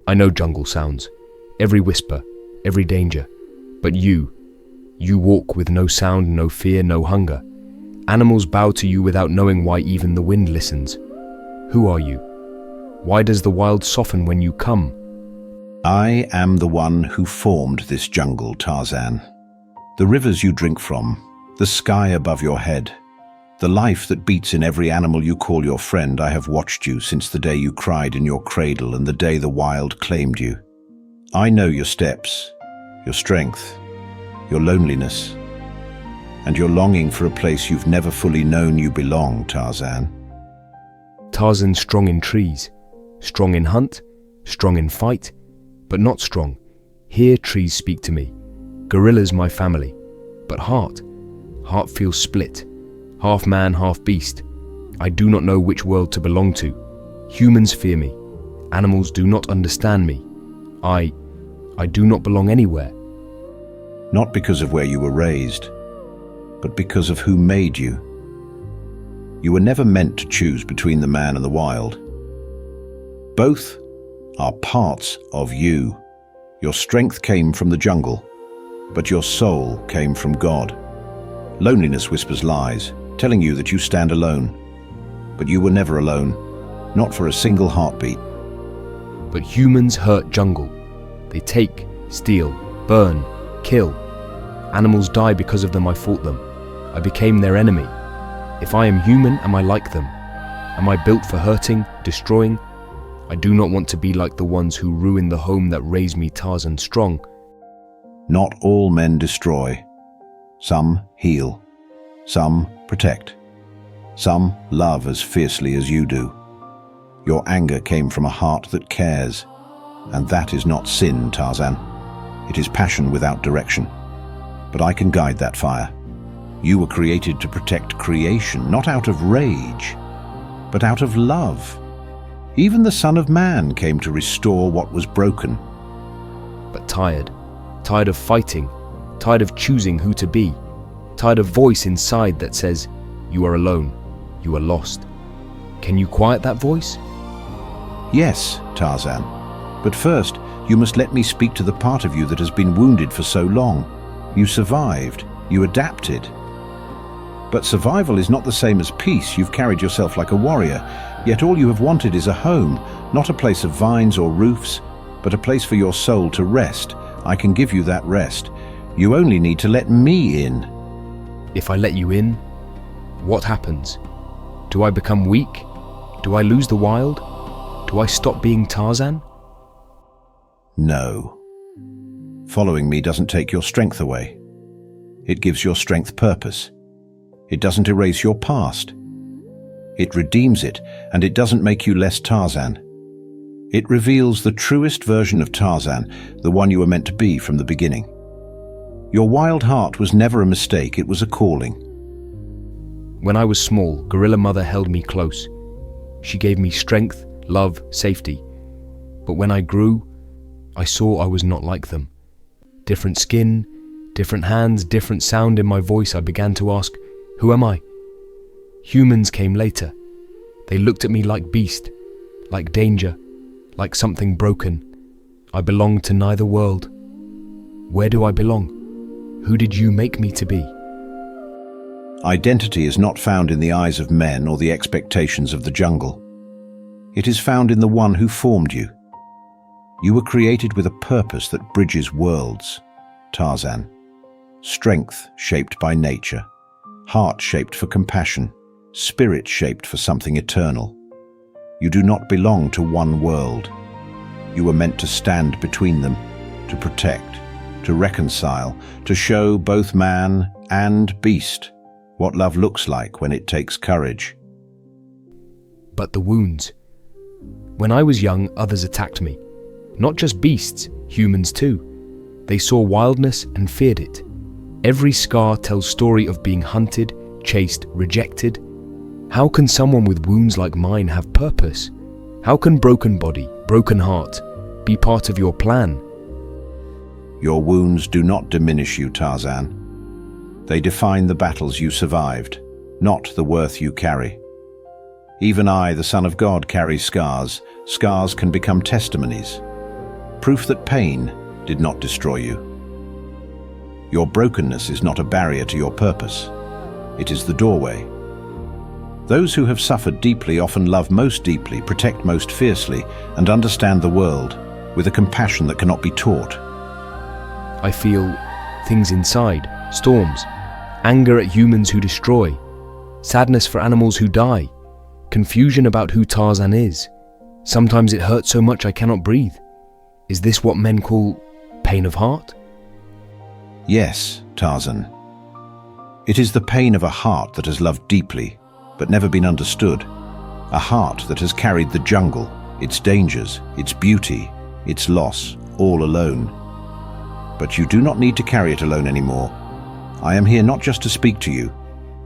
I know jungle sounds, every whisper, every danger. But you walk with no sound, no fear, no hunger. Animals bow to you without knowing why even the wind listens. Who are you? Why does the wild soften when you come? I am the one who formed this jungle, Tarzan. The rivers you drink from, the sky above your head, the life that beats in every animal you call your friend. I have watched you since the day you cried in your cradle and the day the wild claimed you. I know your steps, your strength, your loneliness, and your longing for a place you've never fully known you belong, Tarzan. Tarzan strong in trees, strong in hunt, strong in fight, but not strong. Here trees speak to me, gorillas my family, but heart feels split, half man, half beast. I do not know which world to belong to. Humans fear me, animals do not understand me. I do not belong anywhere. Not because of where you were raised, but because of who made you. You were never meant to choose between the man and the wild. Both are parts of you. Your strength came from the jungle, but your soul came from God. Loneliness whispers lies, telling you that you stand alone. But you were never alone, not for a single heartbeat. But humans hurt jungle. They take, steal, burn, kill. Animals die because of them. I fought them. I became their enemy. If I am human, am I like them? Am I built for hurting, destroying? I do not want to be like the ones who ruin the home that raised me, Tarzan strong. Not all men destroy. Some heal. Some protect. Some love as fiercely as you do. Your anger came from a heart that cares. And that is not sin, Tarzan. It is passion without direction. But I can guide that fire. You were created to protect creation, not out of rage, but out of love. Even the Son of Man came to restore what was broken. But tired of fighting, tired of choosing who to be, tired of voice inside that says, you are alone, you are lost. Can you quiet that voice? Yes, Tarzan. But first, you must let me speak to the part of you that has been wounded for so long. You survived, you adapted. But survival is not the same as peace. You've carried yourself like a warrior, yet all you have wanted is a home, not a place of vines or roofs, but a place for your soul to rest. I can give you that rest. You only need to let me in. If I let you in, what happens? Do I become weak? Do I lose the wild? Do I stop being Tarzan? No. Following me doesn't take your strength away. It gives your strength purpose. It doesn't erase your past. It redeems it, and it doesn't make you less Tarzan. It reveals the truest version of Tarzan, the one you were meant to be from the beginning. Your wild heart was never a mistake, it was a calling. When I was small, Gorilla Mother held me close. She gave me strength, love, safety. But when I grew, I saw I was not like them. Different skin, different hands, different sound in my voice. I began to ask, who am I? Humans came later. They looked at me like beast, like danger, like something broken. I belonged to neither world. Where do I belong? Who did you make me to be? Identity is not found in the eyes of men or the expectations of the jungle. It is found in the one who formed you. You were created with a purpose that bridges worlds, Tarzan. Strength shaped by nature, heart shaped for compassion, spirit shaped for something eternal. You do not belong to one world. You were meant to stand between them, to protect, to reconcile, to show both man and beast what love looks like when it takes courage. But the wounds. When I was young, others attacked me. Not just beasts, humans too. They saw wildness and feared it. Every scar tells story of being hunted, chased, rejected. How can someone with wounds like mine have purpose? How can broken body, broken heart be part of your plan? Your wounds do not diminish you, Tarzan. They define the battles you survived, not the worth you carry. Even I, the Son of God, carry scars. Scars can become testimonies. proof that pain did not destroy you. Your brokenness is not a barrier to your purpose. It is the doorway. Those who have suffered deeply often love most deeply, protect most fiercely, and understand the world with a compassion that cannot be taught. I feel things inside, storms, anger at humans who destroy, sadness for animals who die, confusion about who Tarzan is. Sometimes it hurts so much I cannot breathe. Is this what men call pain of heart? Yes, Tarzan. It is the pain of a heart that has loved deeply, but never been understood. A heart that has carried the jungle, its dangers, its beauty, its loss, all alone. But you do not need to carry it alone anymore. I am here not just to speak to you,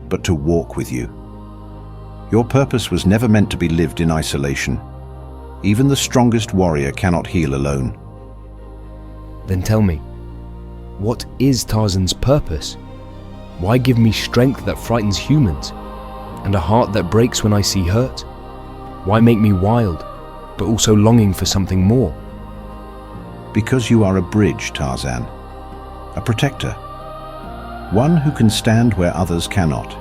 but to walk with you. Your purpose was never meant to be lived in isolation. Even the strongest warrior cannot heal alone. Then tell me, what is Tarzan's purpose? Why give me strength that frightens humans, and a heart that breaks when I see hurt? Why make me wild, but also longing for something more? Because you are a bridge, Tarzan. A protector. One who can stand where others cannot.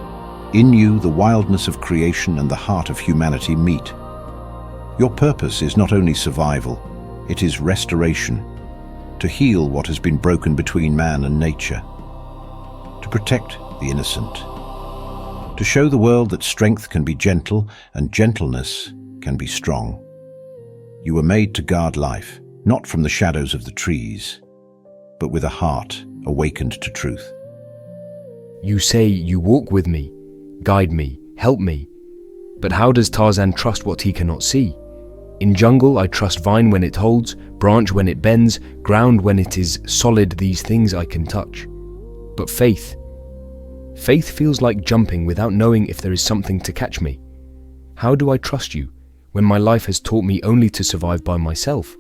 In you, the wildness of creation and the heart of humanity meet. Your purpose is not only survival, it is restoration. To heal what has been broken between man and nature. To protect the innocent. To show the world that strength can be gentle and gentleness can be strong. You were made to guard life, not from the shadows of the trees, but with a heart awakened to truth. You say you walk with me, guide me, help me. But how does Tarzan trust what he cannot see? In jungle, I trust vine when it holds, branch when it bends, ground when it is solid, these things I can touch. But faith feels like jumping without knowing if there is something to catch me. How do I trust you when my life has taught me only to survive by myself?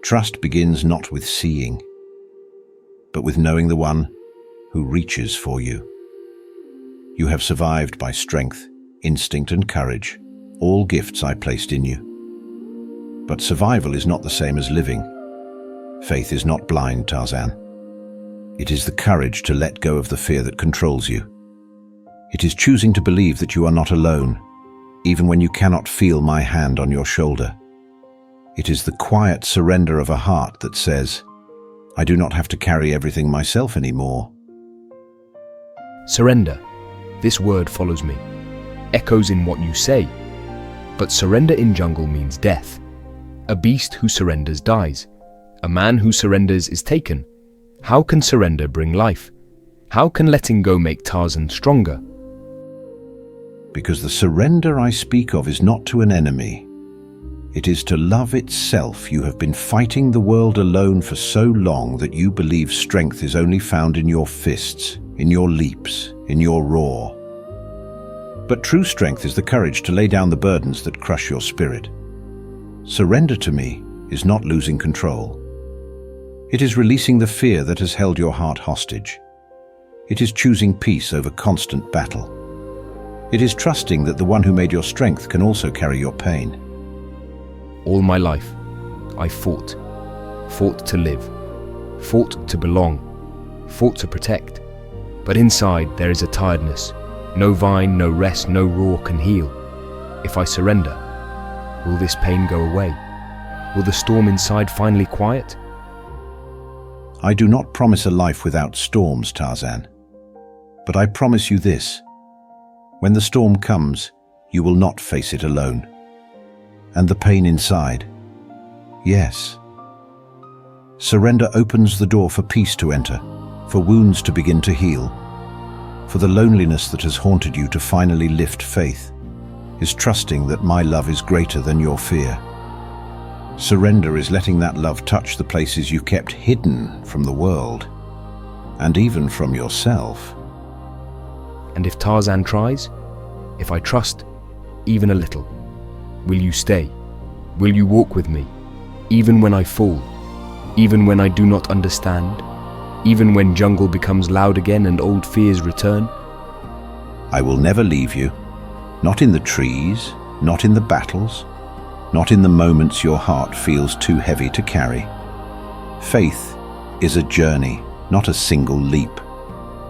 Trust begins not with seeing, but with knowing the one who reaches for you. You have survived by strength, instinct and courage, all gifts I placed in you. But survival is not the same as living. Faith is not blind, Tarzan. It is the courage to let go of the fear that controls you. It is choosing to believe that you are not alone, even when you cannot feel my hand on your shoulder. It is the quiet surrender of a heart that says, I do not have to carry everything myself anymore. Surrender. This word follows me, echoes in what you say. But surrender in jungle means death. A beast who surrenders dies. A man who surrenders is taken. How can surrender bring life? How can letting go make Tarzan stronger? Because the surrender I speak of is not to an enemy. It is to love itself. You have been fighting the world alone for so long that you believe strength is only found in your fists, in your leaps, in your roar. But true strength is the courage to lay down the burdens that crush your spirit. Surrender to me is not losing control. It is releasing the fear that has held your heart hostage. It is choosing peace over constant battle. It is trusting that the one who made your strength can also carry your pain. All my life, I fought to live, fought to belong, fought to protect. But inside there is a tiredness. No vine, no rest, no roar can heal. If I surrender, will this pain go away? Will the storm inside finally quiet? I do not promise a life without storms, Tarzan. But I promise you this. When the storm comes, you will not face it alone. And the pain inside, yes. Surrender opens the door for peace to enter, for wounds to begin to heal, for the loneliness that has haunted you to finally lift faith, is trusting that my love is greater than your fear. Surrender is letting that love touch the places you kept hidden from the world, and even from yourself. And if Tarzan tries, if I trust, even a little, will you stay? Will you walk with me, even when I fall, even when I do not understand, even when jungle becomes loud again and old fears return? I will never leave you, not in the trees, not in the battles, not in the moments your heart feels too heavy to carry. Faith is a journey, not a single leap.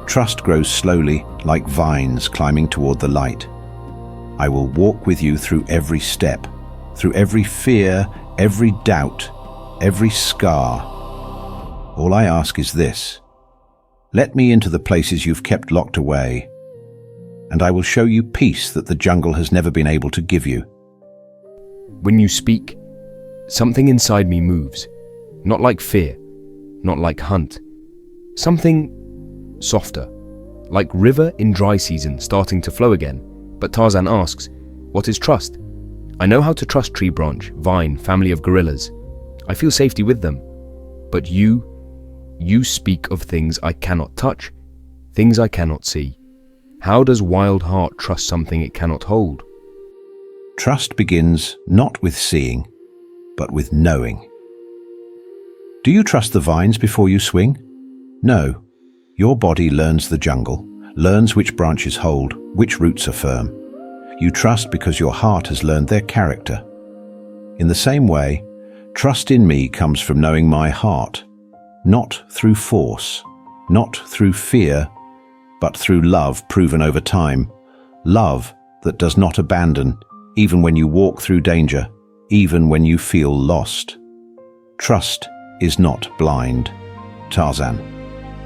Trust grows slowly, like vines climbing toward the light. I will walk with you through every step, through every fear, every doubt, every scar. All I ask is this: let me into the places you've kept locked away, and I will show you peace that the jungle has never been able to give you. When you speak, something inside me moves. Not like fear, not like hunt. Something softer, like river in dry season starting to flow again. But Tarzan asks, what is trust? I know how to trust tree branch, vine, family of gorillas. I feel safety with them. But you speak of things I cannot touch, things I cannot see. How does wild heart trust something it cannot hold? Trust begins not with seeing, but with knowing. Do you trust the vines before you swing? No. Your body learns the jungle, learns which branches hold, which roots are firm. You trust because your heart has learned their character. In the same way, trust in me comes from knowing my heart, not through force, not through fear, but through love proven over time. Love that does not abandon, even when you walk through danger, even when you feel lost. Trust is not blind, Tarzan.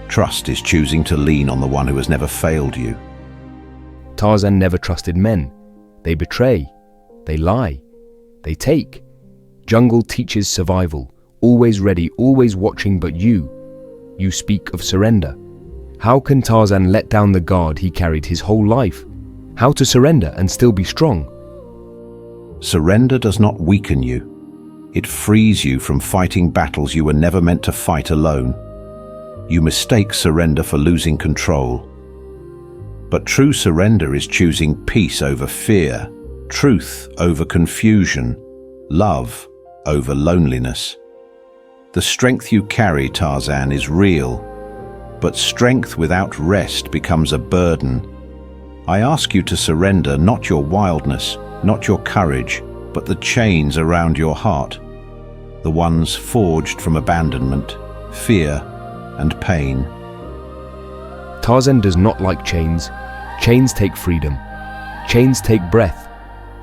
Trust is choosing to lean on the one who has never failed you. Tarzan never trusted men. They betray, they lie, they take. Jungle teaches survival, always ready, always watching, but you speak of surrender. How can Tarzan let down the guard he carried his whole life? How to surrender and still be strong? Surrender does not weaken you. It frees you from fighting battles you were never meant to fight alone. You mistake surrender for losing control. But true surrender is choosing peace over fear, truth over confusion, love over loneliness. The strength you carry, Tarzan, is real, but strength without rest becomes a burden. I ask you to surrender not your wildness, not your courage, but the chains around your heart, the ones forged from abandonment, fear, and pain. Tarzan does not like chains. Chains take freedom. Chains take breath.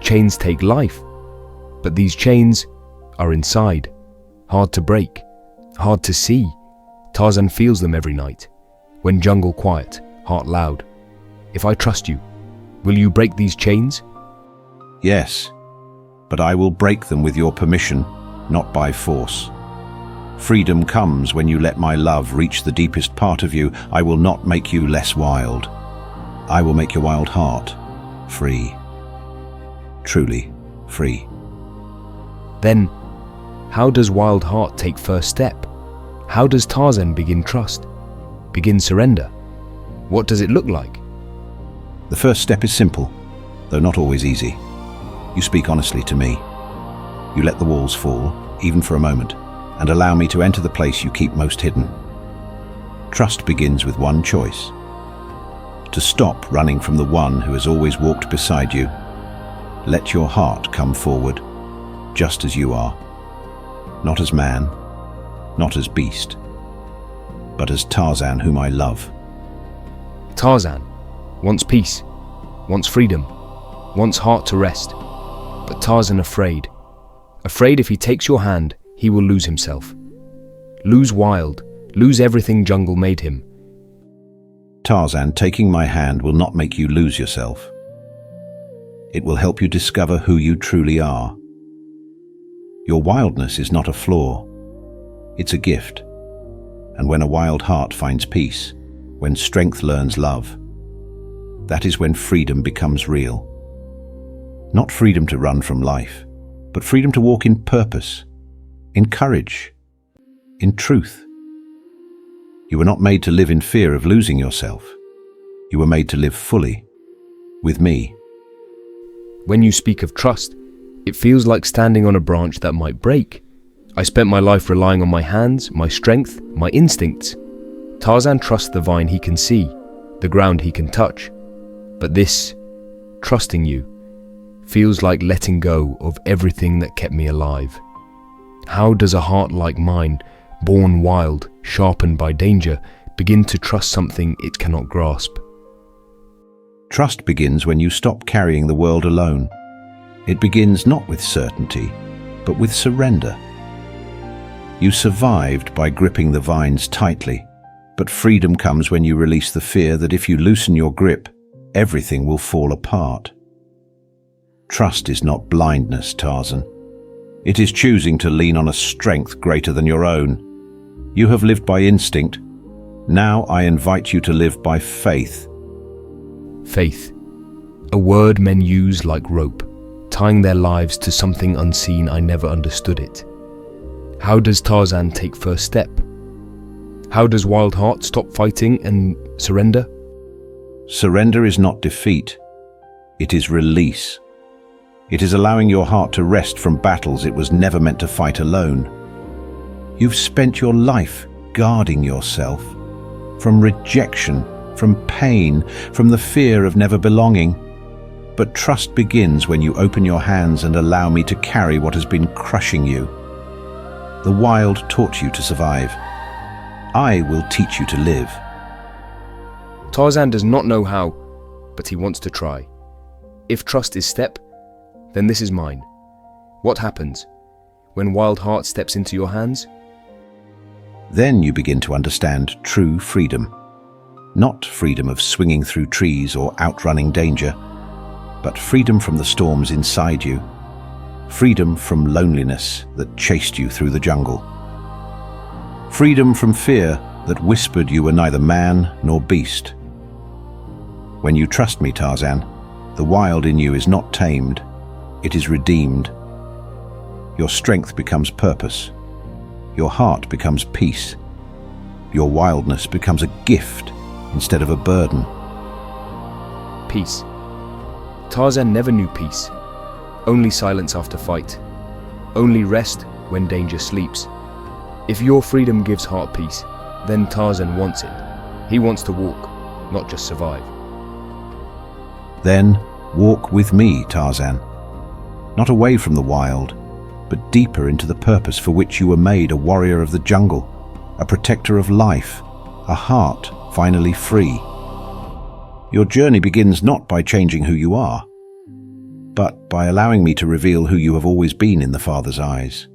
Chains take life. But these chains are inside, hard to break, hard to see. Tarzan feels them every night. When jungle quiet, heart loud. If I trust you, will you break these chains? Yes, but I will break them with your permission, not by force. Freedom comes when you let my love reach the deepest part of you. I will not make you less wild. I will make your wild heart free. Truly free. Then, how does wild heart take first step? How does Tarzan begin trust? Begin surrender? What does it look like? The first step is simple, though not always easy. You speak honestly to me. You let the walls fall, even for a moment, and allow me to enter the place you keep most hidden. Trust begins with one choice: to stop running from the one who has always walked beside you. Let your heart come forward, just as you are. Not as man, not as beast, but as Tarzan whom I love. Tarzan wants peace, wants freedom, wants heart to rest. But Tarzan afraid if he takes your hand, he will lose himself. Lose wild, lose everything jungle made him. Tarzan, taking my hand will not make you lose yourself. It will help you discover who you truly are. Your wildness is not a flaw. It's a gift. And when a wild heart finds peace, when strength learns love, that is when freedom becomes real. Not freedom to run from life, but freedom to walk in purpose, in courage, in truth. You were not made to live in fear of losing yourself. You were made to live fully, with me. When you speak of trust, it feels like standing on a branch that might break. I spent my life relying on my hands, my strength, my instincts. Tarzan trusts the vine he can see, the ground he can touch. But this, trusting you, feels like letting go of everything that kept me alive. How does a heart like mine, born wild, sharpened by danger, begin to trust something it cannot grasp? Trust begins when you stop carrying the world alone. It begins not with certainty, but with surrender. You survived by gripping the vines tightly, but freedom comes when you release the fear that if you loosen your grip, everything will fall apart. Trust is not blindness, Tarzan. It is choosing to lean on a strength greater than your own. You have lived by instinct. Now I invite you to live by faith. Faith, a word men use like rope, tying their lives to something unseen. I never understood it. How does Tarzan take first step? How does Wild Heart stop fighting and surrender? Surrender is not defeat. It is release. It is allowing your heart to rest from battles it was never meant to fight alone. You've spent your life guarding yourself from rejection, from pain, from the fear of never belonging. But trust begins when you open your hands and allow me to carry what has been crushing you. The wild taught you to survive. I will teach you to live. Tarzan does not know how, but he wants to try. If trust is step, then this is mine. What happens when Wild Heart steps into your hands? Then you begin to understand true freedom. Not freedom of swinging through trees or outrunning danger, but freedom from the storms inside you. Freedom from loneliness that chased you through the jungle. Freedom from fear that whispered you were neither man nor beast. When you trust me, Tarzan, the wild in you is not tamed, it is redeemed. Your strength becomes purpose. Your heart becomes peace. Your wildness becomes a gift instead of a burden. Peace. Tarzan never knew peace. Only silence after fight. Only rest when danger sleeps. If your freedom gives heart peace, then Tarzan wants it. He wants to walk, not just survive. Then walk with me, Tarzan. Not away from the wild, but deeper into the purpose for which you were made, a warrior of the jungle, a protector of life, a heart finally free. Your journey begins not by changing who you are, but by allowing me to reveal who you have always been in the Father's eyes.